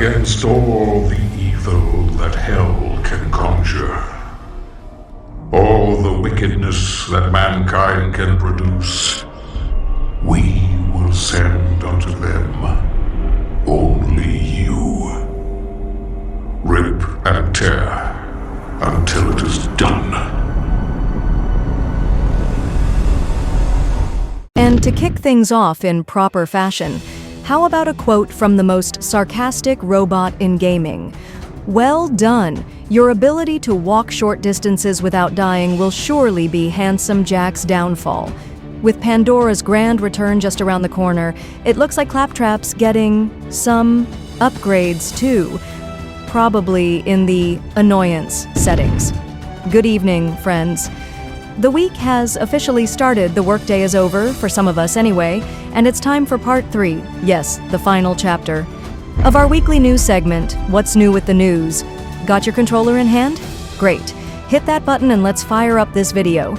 against all the evil that hell can conjure. All the wickedness that mankind can produce, we will send unto them only you. Rip and tear until it is done. And to kick things off in proper fashion, how about a quote from the most sarcastic robot in gaming? Well done! Your ability to walk short distances without dying will surely be Handsome Jack's downfall. With Pandora's grand return just around the corner, it looks like Claptrap's getting some upgrades too. Probably in the annoyance settings. Good evening, friends. The week has officially started. The workday is over, for some of us anyway, and it's time for part 3, yes, the final chapter, of our weekly news segment, What's New with the News. Got your controller in hand? Great. Hit that button and let's fire up this video.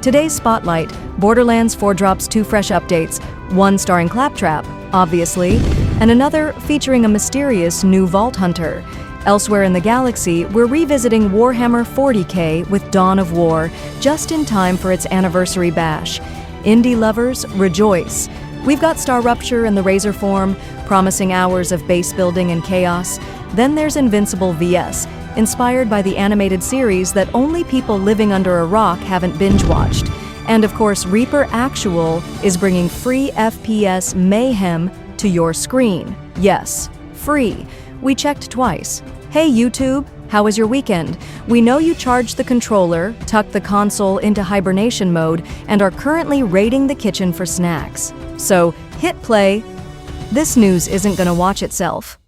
Today's spotlight, Borderlands 4 drops 2 fresh updates, one starring Claptrap, obviously, and another featuring a mysterious new Vault Hunter. Elsewhere in the galaxy, we're revisiting Warhammer 40k with Dawn of War, just in time for its anniversary bash. Indie lovers, rejoice! We've got StarRupture and The Razorform, promising hours of base building and chaos. Then there's Invincible VS, inspired by the animated series that only people living under a rock haven't binge-watched. And of course, Reaper Actual is bringing free FPS mayhem to your screen. Yes, free. We checked twice. Hey YouTube, how was your weekend? We know you charged the controller, tucked the console into hibernation mode, and are currently raiding the kitchen for snacks. So, hit play. This news isn't gonna watch itself.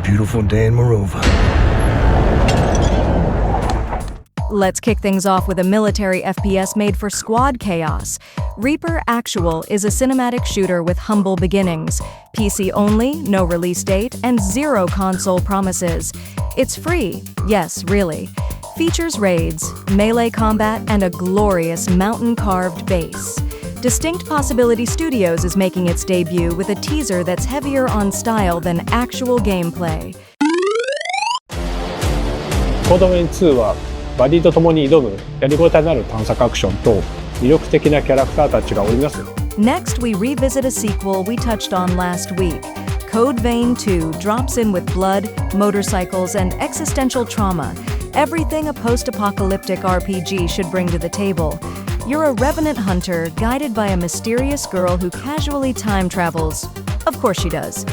Beautiful day in Morova. Let's kick things off with a military FPS made for squad chaos. Reaper Actual is a cinematic shooter with humble beginnings. PC only, no release date, and 0 console promises. It's free, yes, really. Features raids, melee combat, and a glorious mountain-carved base. Distinct Possibility Studios is making its debut with a teaser that's heavier on style than actual gameplay. コードメイン2はバディと共に挑むやりごたえのある探索アクションと魅力的なキャラクターたちが織りなす。 Next, we revisit a sequel we touched on last week. Code Vein 2 drops in with blood, motorcycles, and existential trauma. Everything a post-apocalyptic RPG should bring to the table. You're a revenant hunter guided by a mysterious girl who casually time travels. Of course she does.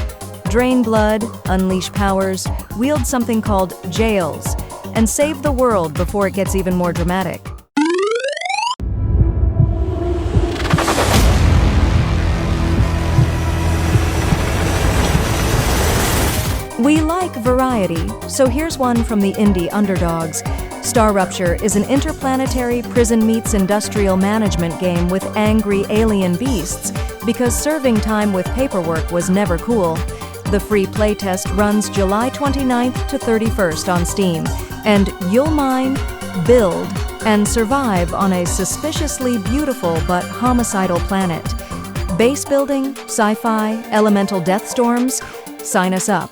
Drain blood, unleash powers, wield something called jails, and save the world before it gets even more dramatic. We like variety, so here's one from the indie underdogs. StarRupture is an interplanetary prison meets industrial management game with angry alien beasts, because serving time with paperwork was never cool. The free playtest runs July 29th to 31st on Steam, and you'll mine, build, and survive on a suspiciously beautiful but homicidal planet. Base building, sci-fi, elemental death storms? Sign us up.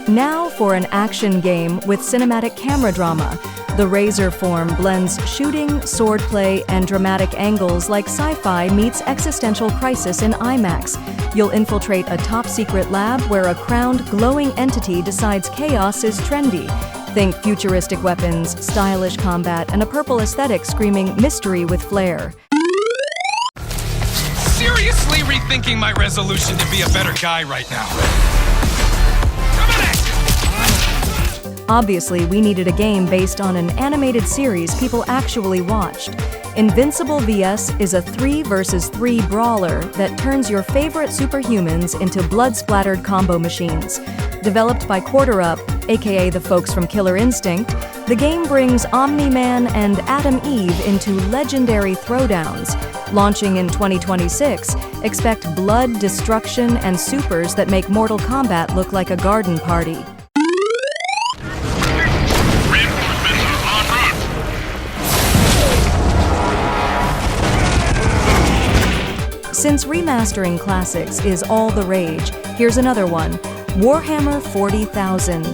Now for an action game with cinematic camera drama. The Razorform blends shooting, swordplay, and dramatic angles like sci-fi meets existential crisis in IMAX. You'll infiltrate a top-secret lab where a crowned, glowing entity decides chaos is trendy. Think futuristic weapons, stylish combat, and a purple aesthetic screaming mystery with flair. Seriously rethinking my resolution to be a better guy right now. Obviously, we needed a game based on an animated series people actually watched. Invincible VS is a 3 vs 3 brawler that turns your favorite superhumans into blood-splattered combo machines. Developed by Up, aka the folks from Killer Instinct, The game brings Omni-Man and Atom Eve into legendary throwdowns. Launching in 2026, expect blood, destruction, and supers that make Mortal Kombat look like a garden party. Since remastering classics is all the rage, here's another one. Warhammer 40,000,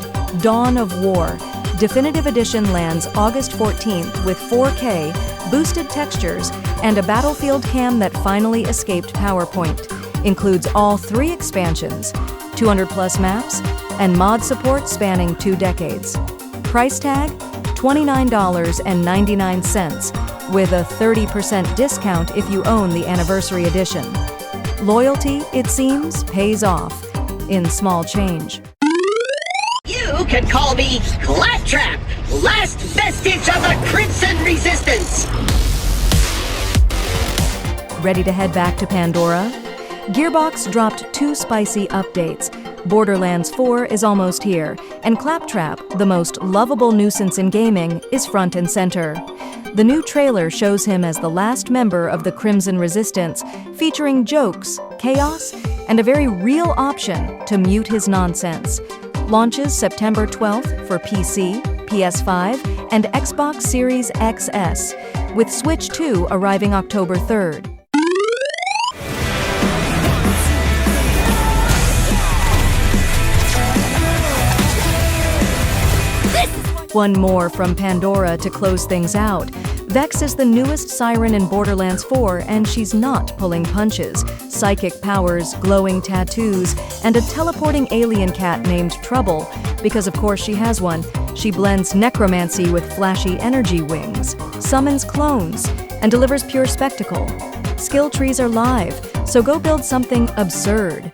Dawn of War. Definitive Edition lands August 14th with 4K, boosted textures, and a battlefield cam that finally escaped PowerPoint. Includes all 3 expansions, 200+ maps, and mod support spanning 2 decades. Price tag, $29.99, with a 30% discount if you own the Anniversary Edition. Loyalty, it seems, pays off in small change. You can call me Claptrap, last vestige of the Crimson Resistance! Ready to head back to Pandora? Gearbox dropped 2 spicy updates. Borderlands 4 is almost here, and Claptrap, the most lovable nuisance in gaming, is front and center. The new trailer shows him as the last member of the Crimson Resistance, featuring jokes, chaos, and a very real option to mute his nonsense. Launches September 12th for PC, PS5, and Xbox Series XS, with Switch 2 arriving October 3rd. One more from Pandora to close things out. Vex is the newest siren in Borderlands 4, and she's not pulling punches. Psychic powers, glowing tattoos, and a teleporting alien cat named Trouble, because of course she has one. She blends necromancy with flashy energy wings, summons clones, and delivers pure spectacle. Skill trees are live, so go build something absurd.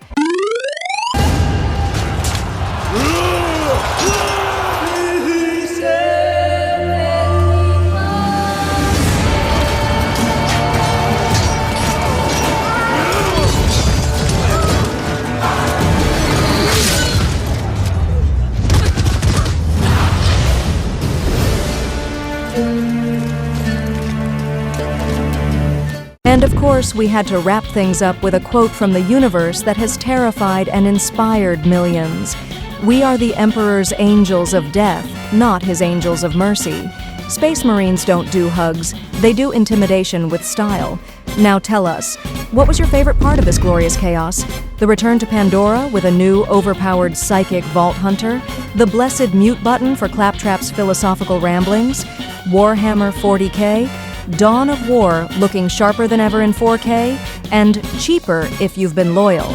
And of course, we had to wrap things up with a quote from the universe that has terrified and inspired millions. We are the Emperor's angels of death, not his angels of mercy. Space Marines don't do hugs, they do intimidation with style. Now tell us, what was your favorite part of this glorious chaos? The return to Pandora with a new, overpowered psychic vault hunter? The blessed mute button for Claptrap's philosophical ramblings? Warhammer 40K? Dawn of War looking sharper than ever in 4K? And cheaper if you've been loyal.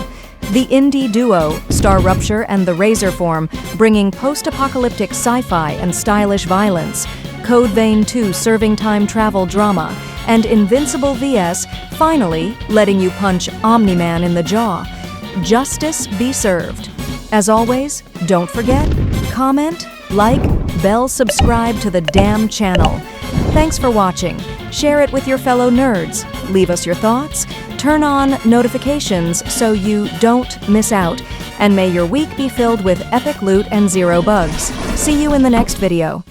The indie duo, StarRupture and The Razorform, bringing post-apocalyptic sci-fi and stylish violence. Code Vein 2 serving time travel drama. And Invincible VS finally letting you punch Omni-Man in the jaw. Justice be served. As always, don't forget, comment, like, bell, subscribe to the damn channel. Thanks for watching. Share it with your fellow nerds. Leave us your thoughts. Turn on notifications so you don't miss out. And may your week be filled with epic loot and 0 bugs. See you in the next video.